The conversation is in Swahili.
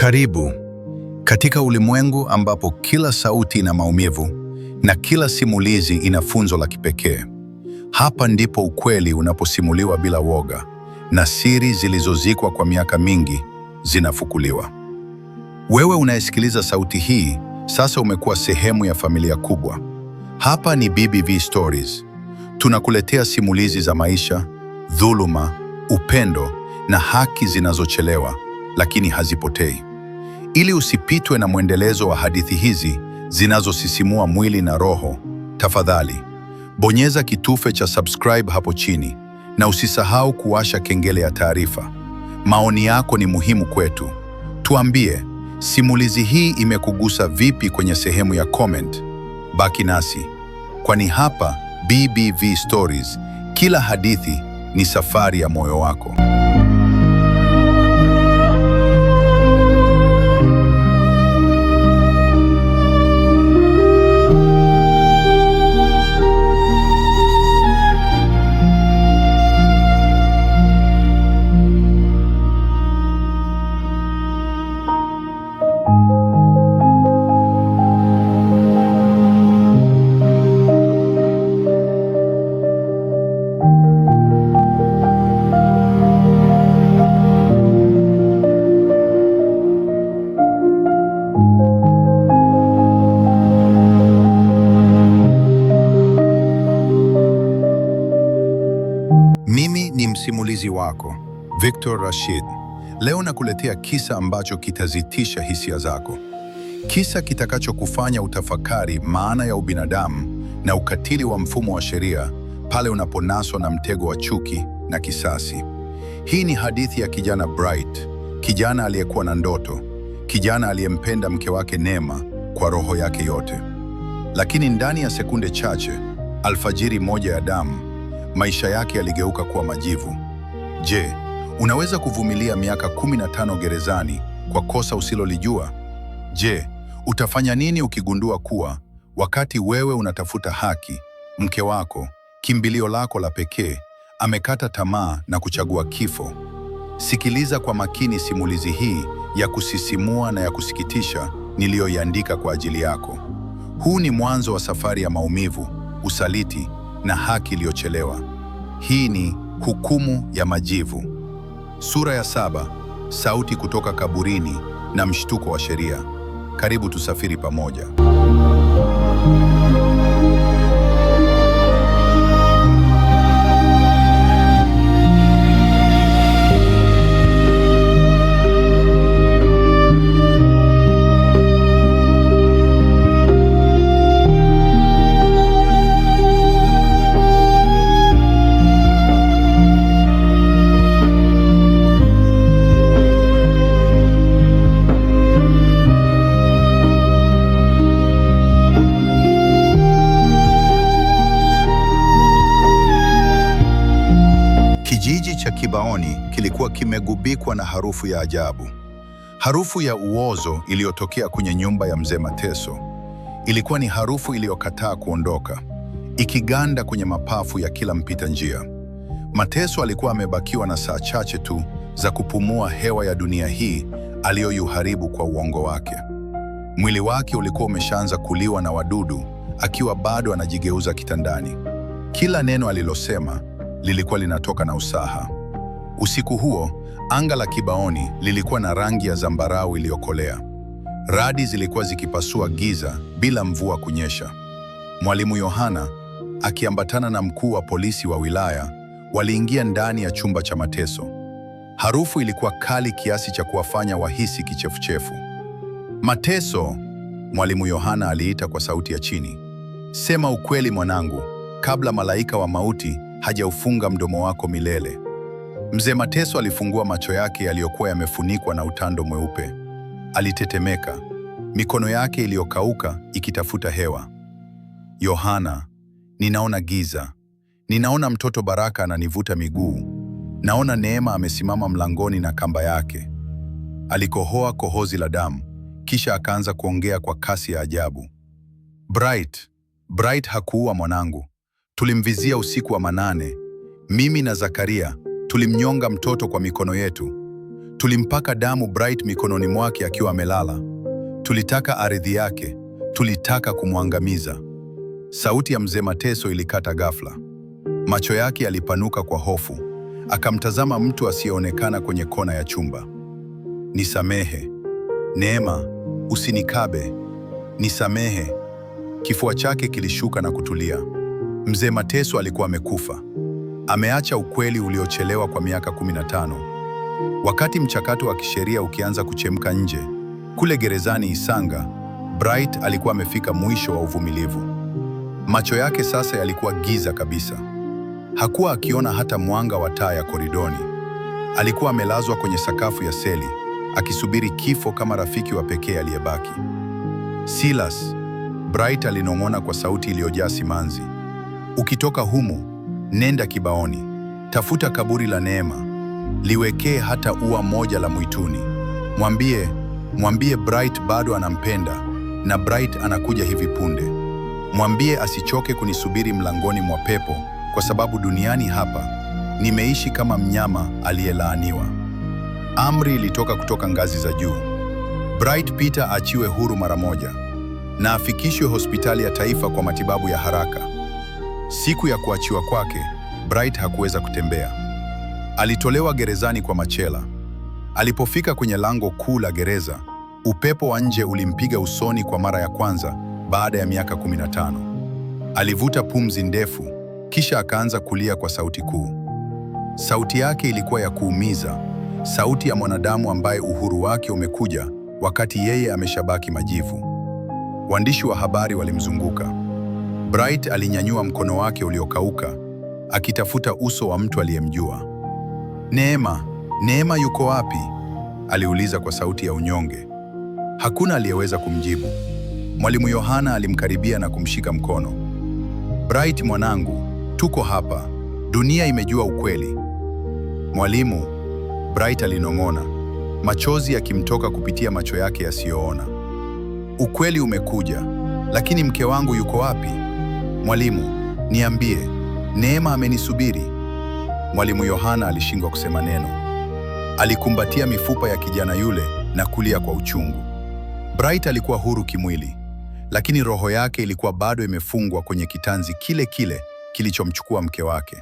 Karibu katika ulimwengu ambapo kila sauti ina maumivu na kila simulizi ina funzo la kipekee. Hapa ndipo ukweli unaposimuliwa bila woga na siri zilizozikwa kwa miaka mingi zinafukuliwa. Wewe unayesikiliza sauti hii sasa umekuwa sehemu ya familia kubwa. Hapa ni BBV Stories. Tunakuletea simulizi za maisha, dhuluma, upendo na haki zinazochelewa lakini hazipotei. Ili usipitwe na mwendelezo wa hadithi hizi zinazosisimua mwili na roho, tafadhali bonyeza kitufe cha subscribe hapo chini na usisahau kuwasha kengele ya taarifa. Maoni yako ni muhimu kwetu. Tuambie, simulizi hii imekugusa vipi kwenye sehemu ya comment? Baki nasi, kwani hapa BBV Stories, kila hadithi ni safari ya moyo wako. Mimi ni msimulizi wako, Victor Rashid. Leo nakuletea kisa ambacho kitazitisha hisia zako. Kisa kitakachokufanya utafakari maana ya ubinadamu na ukatili wa mfumo wa sheria pale unaponaswa na mtego wa chuki na kisasi. Hii ni hadithi ya kijana Bright, kijana aliyekuwa na ndoto, kijana aliyempenda mke wake Neema kwa roho yake yote. Lakini ndani ya sekunde chache, alfajiri moja ya damu, maisha yake yaligeuka kuwa majivu. Je, unaweza kuvumilia miaka 15 gerezani kwa kosa usilolijua? Je, utafanya nini ukigundua kuwa wakati wewe unatafuta haki, mke wako, kimbilio lako la pekee, amekata tamaa na kuchagua kifo? Sikiliza kwa makini simulizi hii ya kusisimua na ya kusikitisha niliyoiandika kwa ajili yako. Huu ni mwanzo wa safari ya maumivu, usaliti na haki iliyochelewa. Hii ni Hukumu ya Majivu. Sura ya 7, sauti kutoka kaburini na mshtuko wa sheria. Karibu tusafiri pamoja. Kijiji cha Kibaoni kilikuwa kimegubikwa na harufu ya ajabu. Harufu ya uozo iliyotokea kwenye nyumba ya mzee Mateso. Ilikuwa ni harufu iliyokataa kuondoka, ikiganda kwenye mapafu ya kila mpita njia. Mateso alikuwa amebakiwa na saa chache tu za kupumua hewa ya dunia hii aliyoiharibu kwa uongo wake. Mwili wake ulikuwa umeshaanza kuliwa na wadudu, akiwa bado anajigeuza kitandani. Kila neno alilosema lilikuwa linatoka na usaha. Usiku huo, anga la Kibaoni lilikuwa na rangi ya zambarau iliyokolea. Radi zilikuwa zikipasua giza bila mvua kunyesha. Mwalimu Yohana, akiambatana na mkuu wa polisi wa wilaya, waliingia ndani ya chumba cha Mateso. Harufu ilikuwa kali kiasi cha kuwafanya wahisi kichefuchefu. "Mateso," Mwalimu Yohana aliita kwa sauti ya chini. "Sema ukweli mwanangu, kabla malaika wa mauti hajaufunga mdomo wako milele." Mzee Mateso alifungua macho yake yaliyokuwa yamefunikwa na utando mweupe. Alitetemeka, mikono yake iliyokauka ikitafuta hewa. "Yohana, ninaona giza. Ninaona mtoto Baraka ananivuta miguu. Naona Neema amesimama mlangoni na kamba yake." Alikohoa kohozi la damu, kisha akaanza kuongea kwa kasi ya ajabu. Bright hakuua mwanangu. Tulimvizia usiku wa manane. Mimi na Zakaria tulimnyonga mtoto kwa mikono yetu. Tulimpaka damu Bright mikononi mwake akiwa amelala. Tulitaka ardhi yake, tulitaka kumwangamiza. Sauti ya mzee Mateso ilikata ghafla. Macho yake yalipanuka kwa hofu. Akamtazama mtu asiyeonekana kwenye kona ya chumba. Nisamehe Neema, usinikabe, nisamehe. Kifua chake kilishuka na kutulia. Mzee Mateso alikuwa amekufa. Ameacha ukweli uliochelewa kwa miaka 15. Wakati mchakato wa kisheria ukianza kuchemka nje, kule gerezani Isanga, Bright alikuwa amefika mwisho wa uvumilivu. Macho yake sasa yalikuwa giza kabisa. Hakuwa akiona hata mwanga wa taa ya koridoni. Alikuwa amelazwa kwenye sakafu ya seli, akisubiri kifo kama rafiki wa pekee aliyebaki. Silas, Bright alinong'ona kwa sauti iliyojaa simanzi. Ukitoka humu, nenda kibaoni. Tafuta kaburi la Neema. Liwekee hata ua moja la mwituni. Mwambie Bright bado anampenda na Bright anakuja hivi punde. Mwambie asichoke kunisubiri mlangoni mwa pepo, kwa sababu duniani hapa nimeishi kama mnyama aliyelaaniwa. Amri ilitoka kutoka ngazi za juu. Bright Peter aachiwe huru mara moja na afikishwe hospitali ya taifa kwa matibabu ya haraka. Siku ya kuachiwa kwake, Bright hakuweza kutembea. Alitolewa gerezani kwa machela. Alipofika kwenye lango kuu la gereza, upepo wa nje ulimpiga usoni kwa mara ya kwanza baada ya miaka 15. Alivuta pumzi ndefu, kisha akaanza kulia kwa sauti kuu. Sauti yake ilikuwa ya kuumiza, sauti ya mwanadamu ambaye uhuru wake umekuja wakati yeye ameshabaki majivu. Waandishi wa habari walimzunguka. Bright alinyanyua mkono wake uliokauka, akitafuta uso wa mtu aliyemjua. Neema yuko wapi? Aliuliza kwa sauti ya unyonge. Hakuna aliyeweza kumjibu. Mwalimu Yohana alimkaribia na kumshika mkono. Bright mwanangu, tuko hapa. Dunia imejua ukweli. Mwalimu, Bright alinong'ona, machozi yakimtoka kupitia macho yake yasiyoona. Ukweli umekuja, lakini mke wangu yuko wapi? Mwalimu, niambie, Neema amenisubiri. Mwalimu Yohana alishindwa kusema neno. Alikumbatia mifupa ya kijana yule na kulia kwa uchungu. Bright alikuwa huru kimwili, lakini roho yake ilikuwa bado imefungwa kwenye kitanzi kile kile kilichomchukua mke wake.